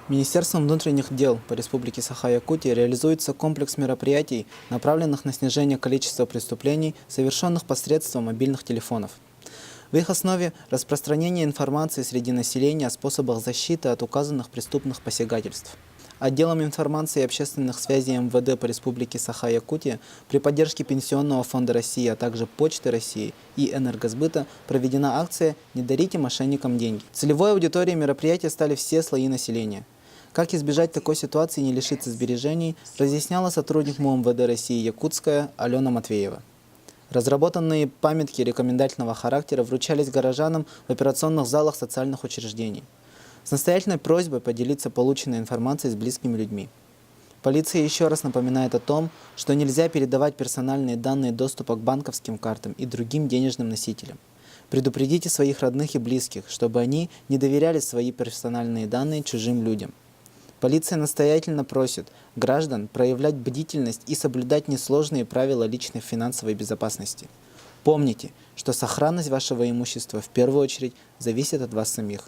Министерством внутренних дел по Республике Саха-Якутия реализуется комплекс мероприятий, направленных на снижение количества преступлений, совершенных посредством мобильных телефонов. В их основе распространение информации среди населения о способах защиты от указанных преступных посягательств. Отделом информации и общественных связей МВД по Республике Саха-Якутия при поддержке Пенсионного фонда России, а также Почты России и Энергосбыта проведена акция «Не дарите мошенникам деньги». Целевой аудиторией мероприятия стали все слои населения. Как избежать такой ситуации и не лишиться сбережений, разъясняла сотрудник МВД России Якутская Алена Матвеева. Разработанные памятки рекомендательного характера вручались горожанам в операционных залах социальных учреждений с настоятельной просьбой поделиться полученной информацией с близкими людьми. Полиция еще раз напоминает о том, что нельзя передавать персональные данные доступа к банковским картам и другим денежным носителям. Предупредите своих родных и близких, чтобы они не доверяли свои персональные данные чужим людям. Полиция настоятельно просит граждан проявлять бдительность и соблюдать несложные правила личной финансовой безопасности. Помните, что сохранность вашего имущества в первую очередь зависит от вас самих.